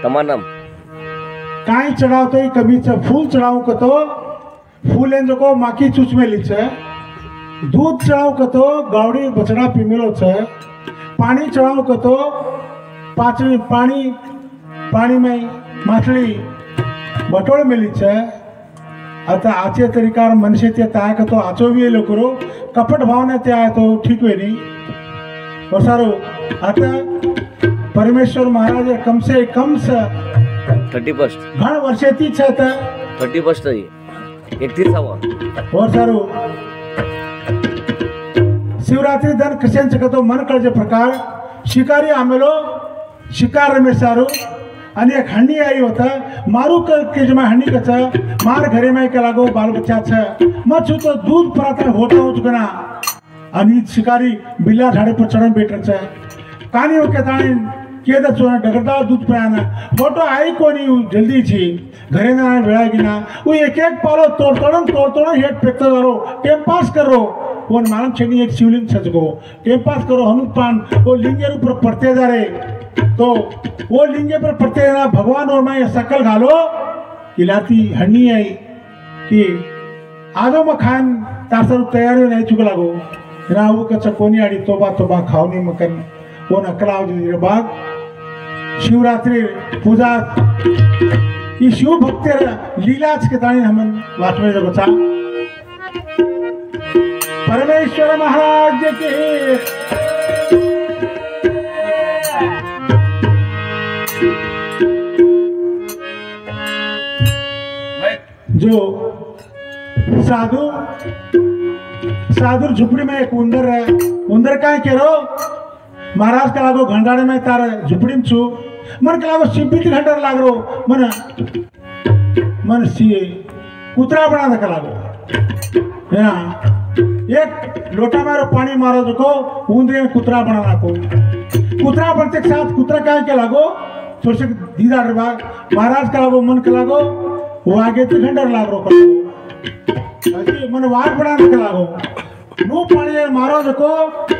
तमानम काई चढ़ावते कभी फूल चढ़ाऊ कतो फूल एन जो माकी चूच में लीचे दूध चढ़ाऊ कतो गावड़ी बछड़ा पीमेलो छे पानी चढ़ाऊ कतो पाचड़ी पानी पानी में माछली बटोळ में लीचे आता आचे तरीकार मनुष्य ते ताय कतो आचो भी लोग करो कपट भावने ते आए तो ठीक वे नहीं और सारो आता परमेश्वर महाराज कम से 31 घण वर्षेती छे त 31 31 और सारो शिवरात्रि दिन कृष्ण जगतो मन कळजे प्रकार शिकारी आमेलो शिकार में सारो आणि एक हंडी आई होता मारू के जमा हंडी कचा मार घरे में के लागो बाल बच्चा छ मछु तो दूध पराता होता हो चुकना आणि शिकारी बिल्ला झाड़े पर चढ़न बैठ छ कानी हो के ताणी के द चोना डगरदा दूध पयाना फोटो आई कोनी जल्दी छी घरे ना वेळा गिना वो एक एक पालो तोड़ हेड पेक्ता जारो टाइम पास करो वो मालूम छेनी एक शिवलिंग सजगो टाइम पास करो हनुमान वो लिंगेर ऊपर पड़ते जा रहे तो वो लिंगे पर पड़ते ना भगवान और मैं सकल घालो इलाती हन्नी आई कि आदो में खान तासर तैयारी नहीं चुक लागो ना वो कच्चा कोनी आड़ी तोबा खाओनी मकन वो नकलाव जी बाद शिवरात्रि पूजा ये शिव भक्त लीलाज के तानी हमन वाट में जो बचा परमेश्वर महाराज के जो साधु झुपड़ी में एक उंदर है उंदर का कह रो महाराज का लागो घंटाड़े में तार झुपड़ी में छू मन का लागो शिबित घंटा लाग रो मन सी कुतरा बना दे लागो है ना एक लोटा मारो पानी मारो देखो उंदरे में कुतरा बनाना को कुतरा बनते के साथ कुतरा का के लागो थोड़े से दीदा डरबा महाराज का लागो मन का लागो वो आगे तो घंटा लाग रो अजी मन वाग बनाने के लागो नो पानी मारो देखो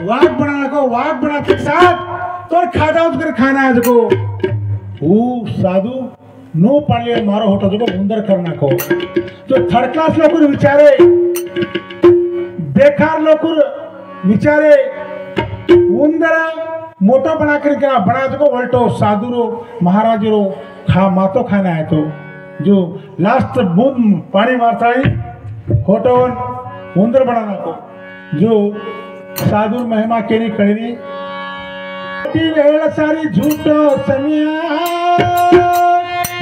वाग बनाने को वाग बनाते के साथ तो खादा उसके खाना है देखो वो साधु नो पानी मारो होता देखो उंदर करना को तो थर्ड क्लास लोग विचारे बेकार लोग विचारे उंदर मोटा बना कर बना देखो उल्टो साधु रो महाराज रो खा मातो खाना है तो जो लास्ट बूंद पानी मारता है होटोन उंदर बनाना को जो साधु महिमा केनी कड़ी वेळ सारी झूठो समिया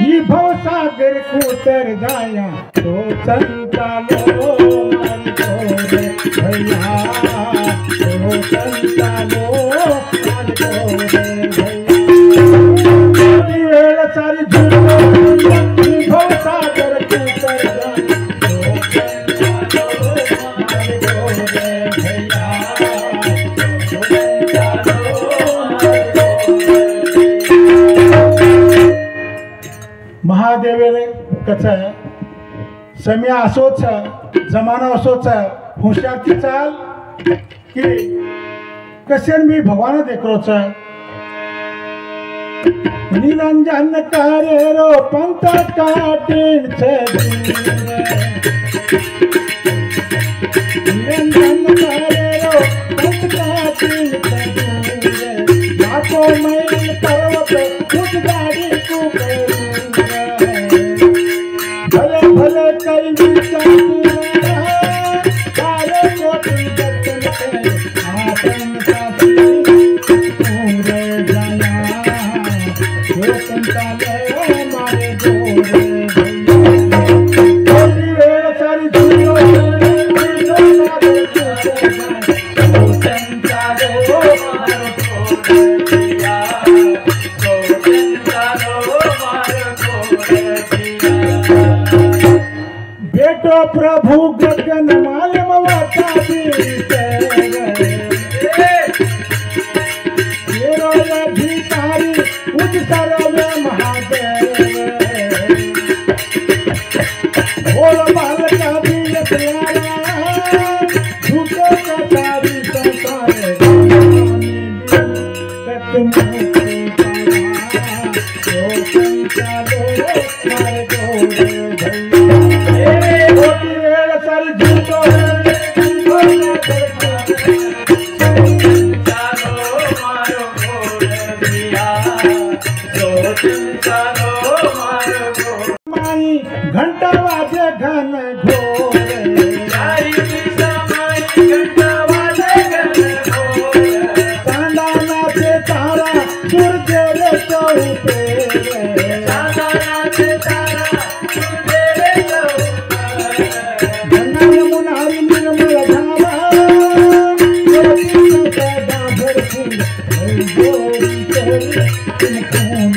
ये भव सागर कुतर जाया तो संतालो मन को भैया तो संतालो मन को भैया वेळ सारी झूठो महादेव कचा समय असोच जमाना असोच होशियार की चाल कि कशन भी भगवान देख रो निरंजन करे रो पंत काटिन छे निरंजन करे रो पंत काटिन छे लाखों मैल पर्वत खुद गाड़ी को भले भले कई विचार सारे कोटि दर्शन से आसन साथी पूरे जाया जो संताले मारे गोरे भैया वेळ सारी दुनिया प्रभु गगन मालम वाता अधिकारी उच्च सर्व महादेव बोल बाल का भी झूठो का सारी संसार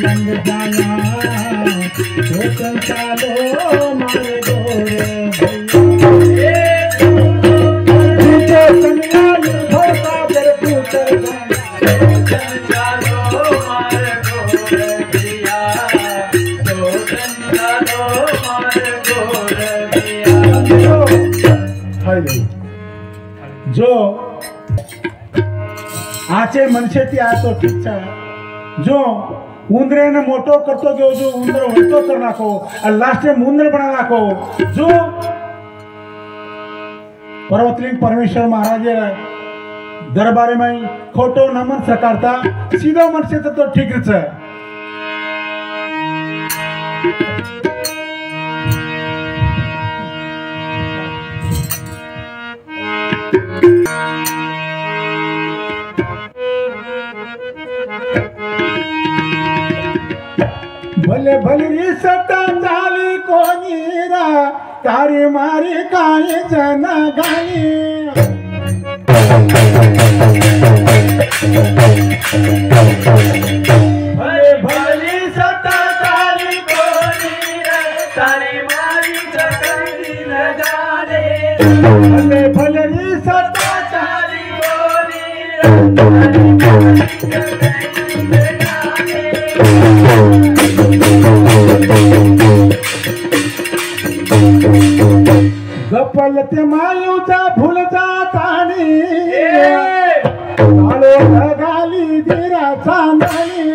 लंग जाया तो संसारो मारे गोरे भैया कन्या धोखा दर पुत्र संसारो मारे गोरे भैया तो संसारो मारे गोरे भैया जो आचे मनसे ती आतो ठीक छा जो उंदरे ने मोटो करतो गयो जो उंदर उल्टो कर नाखो और लास्ट में उंदर बना नाखो जो पर्वतलिंग परमेश्वर महाराज दरबारे में खोटो नमन सकारता सीधो मनसे तो ठीक छे भले भले सता चाली कोनीरा तारी मारी काय जन गाली भले भले सता चाली कोनीरा तारी मारी चकरी न जाने भले भले सता चाली कोनीरा तारी मारी चकरी न जाने गपलते मायूचा भूलता ताणी आलो घाली दिरा चांदणी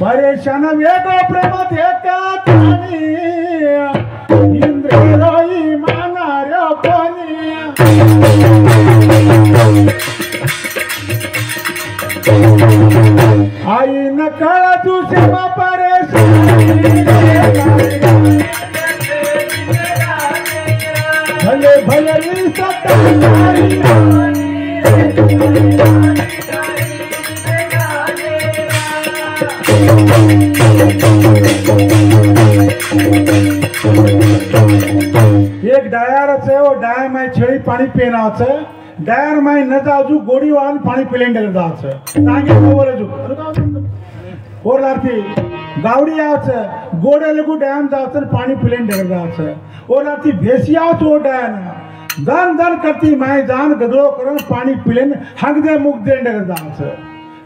परेशान वेगो प्रेमात एका ताणी इंद्र रोई मानार्यो कोणी आई न कळा तुझे भले भले एक डायर वो डाय में छेड़ी पानी पीना डायर में न जाजू गोड़ी वाला पानी पिलेंडर जाच तांगे बोले जो और लाती गावड़ी आवच गोड़े लगू डैम जाच पानी पिलेंडर जाच और लाती भेसी आवच वो डैन दन दन करती मैं जान गदरो करन पानी पिलेन हंग दे मुख दे डर जाच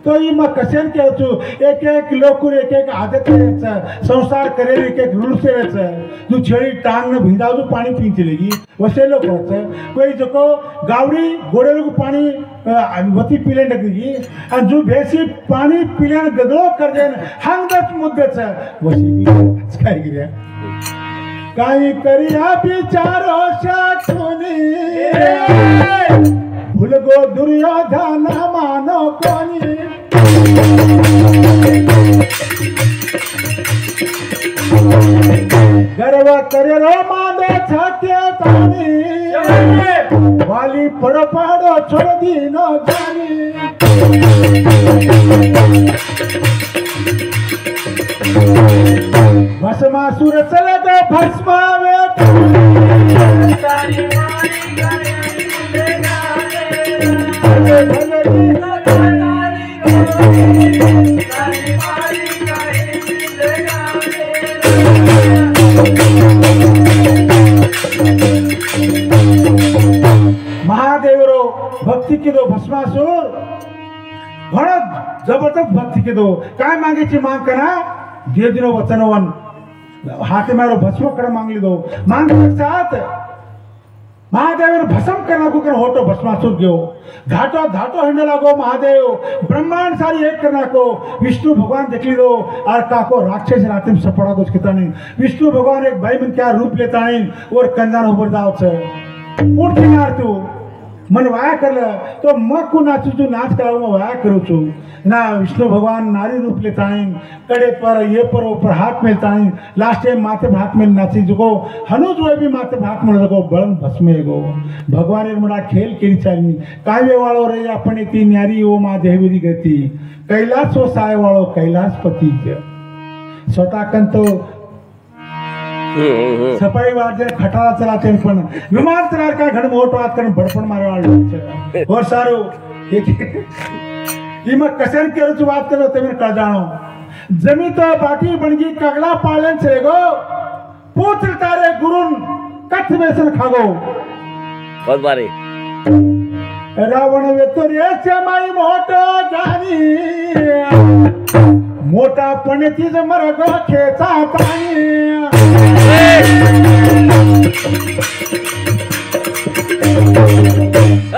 तो ये मैं कसेन के छु एक एक लोकुर एक एक आदत है संसार करे एक एक रूल से रहता है तू छेड़ी टांग न भिंदा जो पानी पी चलेगी वैसे लोग होता है कोई जो को गावड़ी गोड़े लोग पानी वती पीले लगेगी और जो भैंसी पानी पीले गदरो कर दे हंग दस मुद्दे से वैसे भी काय गिरे काई करिया बिचारो शाकुनी भूल गो दुर्योधन मानो कोनी गर्व करे रो मादो छाते तानी वाली पड़ो पड़ो छोड़ दी नो जानी भस्मासुर चले तो भस्मावे तारी मारी करेगा महादेवरो भक्ति की दो भस्मासुर बड़ा जबरदस्त भक्ति की दो काय मांगे ची मांग करा दे दिनो वचनवन हाथे मारो भस्म कर मांग ली दो मांग साथ महादेव भस्म करना को कर होटो भस्मासुर गयो घाटो घाटो हिंड लागो महादेव ब्रह्मांड सारी एक करना को विष्णु भगवान देख ली दो और काको राक्षस रात में सपड़ा कुछ किता नहीं विष्णु भगवान एक भाई मन क्या रूप लेता नहीं और कंजान ऊपर दाव से उठ किनार तू मन वाया कर तो मग को नाचू तू नाच करा मैं वाया करू छू ना विष्णु भगवान नारी रूप लेता है कड़े पर ये पर ऊपर हाथ मिलता है लास्ट टाइम माथे पर हाथ में नाची जो हनु जो भी माथे पर हाथ में लगो बड़न भस्मे गो भगवान ने मुड़ा खेल केरी चाली काव्य वालों रे अपने ती न्यारी वो माँ देहवीरी गति कैलाश वो साय वालों कैलाश पति स्वतः कंतो सफाई वाजे खटारा चलाते पण विमान चलार का घण मोट बात करन बड़पण मारे वाले और सारो ये मैं कसन के रुच बात करो ते मैं कर जानो जमी तो बाटी बनगी कगला पालन चलेगो पुत्र तारे गुरुन कथ बेसन खागो बहुत बारे रावण वेतोरे चमाई मोठो जानी मोठा पण तीज मरग खेचा पाणी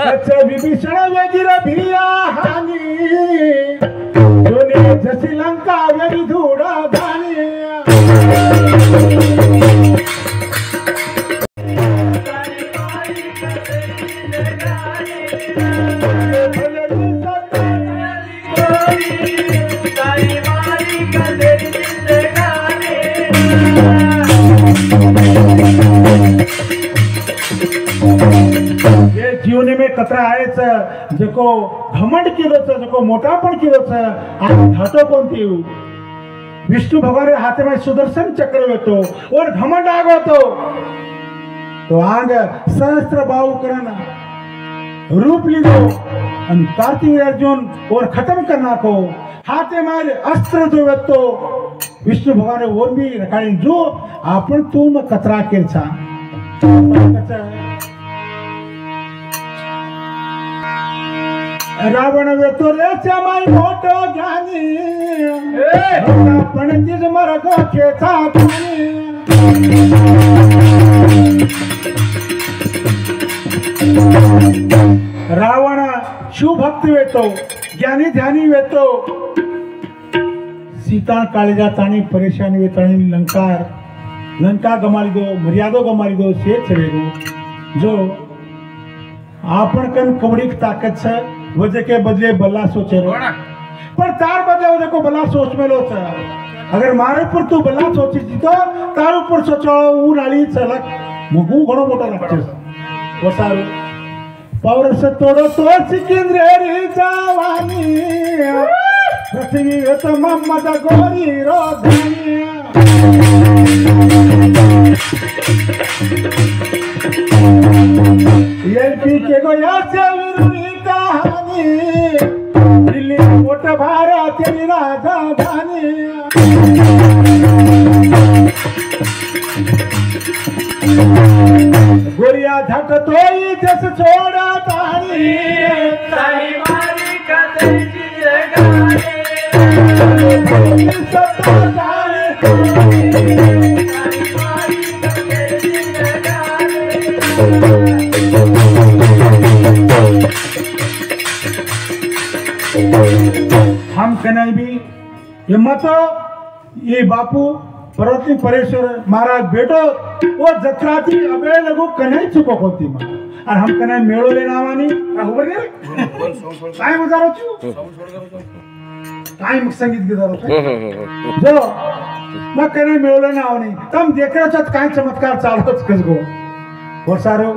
अच्छा विभीषण वेगिर भिया हानी जोने जसी लंका वेगी धूड़ा धानी जीवने में कतरा आहेच जको घमंड केलोच जको मोठापण केलोच आणि घाटो कोणती विष्णु भगवान हाथे में सुदर्शन चक्र येतो और घमंड आगोतो तो आंग सहस्त्र बाहु करना रूप लिगो आणि कार्तिक अर्जुन और खत्म करना को हाथे मारे अस्त्र जो येतो विष्णु भगवान और भी रखाई जो आपण तुम कतरा केलचा रावण वेतो रे चमाई मोठो ज्ञानी पण तिज मरग खेचा पाणी रावण शिवभक्त वेतो ज्ञानी ध्यानी वेतो सीता काळजा ताणी परेशानी वेताणी लंका गमाली दो मर्यादो गमाली दो से छेड़ो जो आपण कन कवड़ी ताकत से वजह के बदले बल्ला सोचे रो पर तार बदले वजह को बल्ला सोच में लो चा अगर मारे पर तू बल्ला सोची जीतो तार ऊपर सोचो ऊ नाली चलक मुगु घणो मोटा लागते वो सारो पावर से तोड़ो तो सिकंदर रे जवानी पृथ्वी है तो मोहम्मद गोरी रो धनी एलपी के गो याचे विरुनी कहानी दिल्ली मोट भारा तेरी राजधानी गोरिया झट तोई जस छोड़ा तानी ताई मारी कते जिगाने सत्ता जाने ताई मारी कते जिगाने हम कन्हई भी हिम्मत ये बापू पर्वती परेश्वर महाराज बेटो वो जत्रा थी अबे लगो कन्हई चुको होती मां और हम कन्हई मेळो ले नावानी खबर नहीं काय मजा रो काय मग संगीत गिदारो जो मग कन्हई मेळो ले नावानी तम देख रहे छत काय चमत्कार चालतोच कसगो और सारो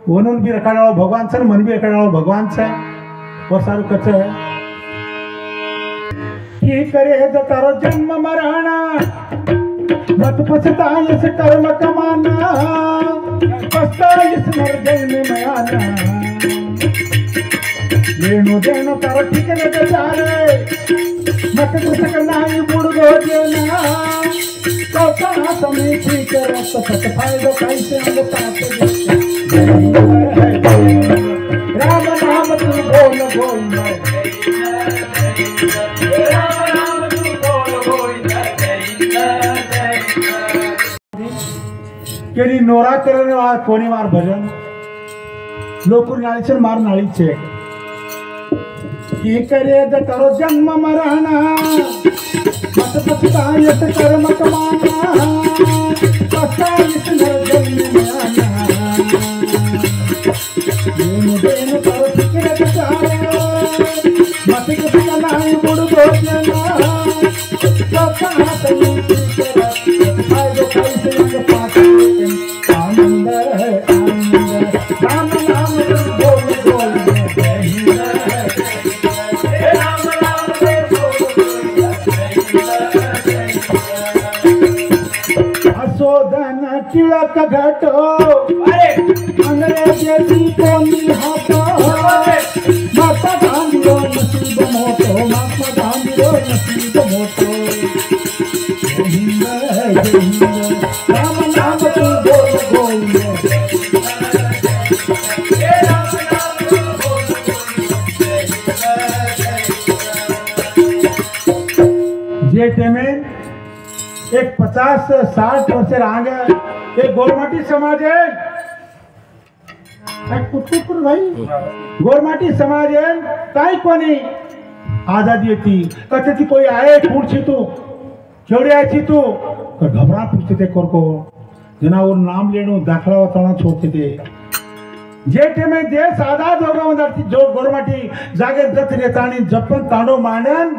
वनून भी रखाड़ो भगवान से मन भी रखाड़ो भगवान से और सारो कच की करे तारो जन्म मरना मत पछताइस कर्म कमाना पछताइस मर जन्म में आना लेनो देनो तारो ठीक न बेचारे मत कुछ करना ही बुड़ गो देना तो कहा समय ठीक रस्त सत फायदो कैसे अंग पाते राम नाम तू बोल बोल केली नोरा करने वाला कोणी मार भजन लोकुर नाळीचे मार नाळीचे की करे तारो जन्म मरना मत पछतायत कर्म कमाना पछतायत नर जन्म में आना देन तारो फिक्र बेचारे मत कुछ नहीं बुड़ दो देना तो कहां तनी तेरा फायदो कैसे अंग पाते आनंद है आनंद राम नाम बोल बोल राम राम बोल असोदन तिलक घटो अरे अंग्रेजी कोणी हातो महात्मा गांधी नसीब मोठो महात्मा गांधी नसीब मोठो जय हिंद जय हिंद राम नाम तू बोल गोविंद हे राम नाम बोल जे टेमें एक 50-60 वर्ष आगे एक गोरमाटी समाज है कुटकुट भाई गोरमाटी समाज है काही कोणी आजादी येती का त्याची कोई आहे पुढची तू केवढी आयची तू का घबरा पूछते ते कोरको जनावर नाम लेणू दाखला वाचवणं छोड़ते ते जे टेमे देश आजाद होगा जो गोरमाटी जागे जत रेतानी जपन तांडो मांडन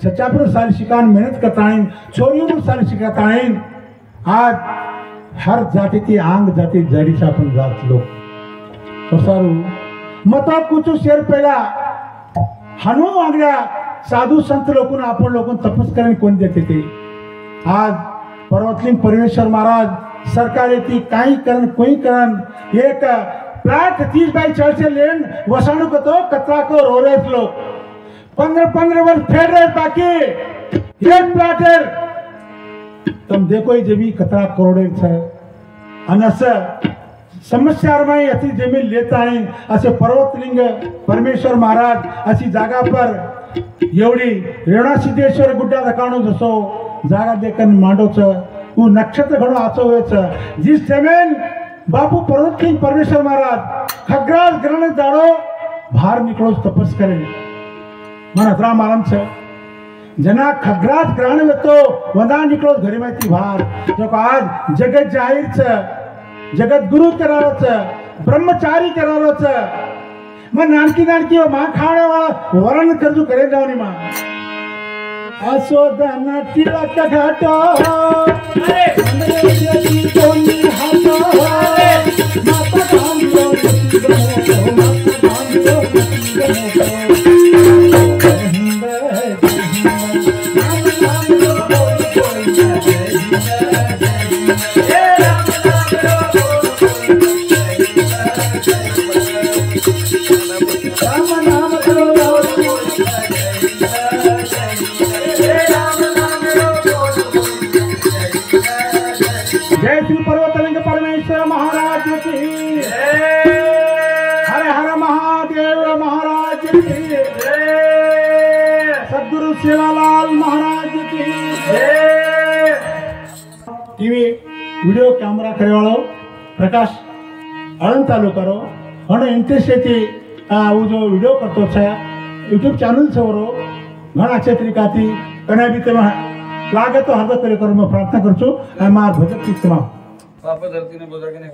छचापुर साल शिकान मेहनत करताइन छोरियों साल शिकाताइन आज हर जाति की आंग जाति जड़ी छापन जात लोग तो सारू मता कुछ शेर पहला हनु आगल्या साधु संत लोगों आपण लोगों तपस करने कोण देते थे आज पर्वतलिंग परमेश्वर महाराज सरकार येती काही करण कोई करण एक प्लाट 30x40 लेन वसाणू को तो कचरा को रो रहे लोग 15 वर्ष फेर रहे बाकी एक प्लाट है तुम देखो ये जमीन कचरा करोड़े है अनस समस्या में अति जमीन लेता है असे पर्वतलिंग परमेश्वर महाराज अशी जागा पर एवढी रेणा सिद्धेश्वर गुड्डा दकाणू जसो जागा देखन मांडोच उ नक्षत्र घडो आचोवेच जिस जमीन बापू पर्वतलिंग परमेश्वर महाराज खग्रास ग्रहण जाड़ो बाहर निकलो तपस करे मन अतरा मालूम छे जना खग्रास ग्रहण तो वंदा निकलो घरी माहिती बाहर जो आज जगत जाहीर छे जगत गुरु करारो छे ब्रह्मचारी करारो छे मैं नानकी नानकी मां खाने वाला वरण करजू करे जावनी मां आसोदन तिलक घटो अरे अंग्रेजी कोणी हातो माता गांधी नसीब मोठो माता गांधी नसीब मोठो जय हिंद जय हिंद राम नाम बोल कोई जय हिंद हे राम नाम राम नाम बोल जय श्री पर्वतलिंग परमेश्वर महाराज की हर हर महादेव महाराज की सद्गुरु सेवालाल महाराज की टीवी वीडियो कैमरा करे वालों प्रकाश आनंद चालू करो घणो इंटरेस्ट है जो वीडियो करतो छे यूट्यूब चैनल से वरो घणा अच्छे तरीका थी कने भी तेमा लागे तो हरदो करे करो मैं प्रार्थना करछु मार भजन की सेवा पापा धरती ने बोझा के नहीं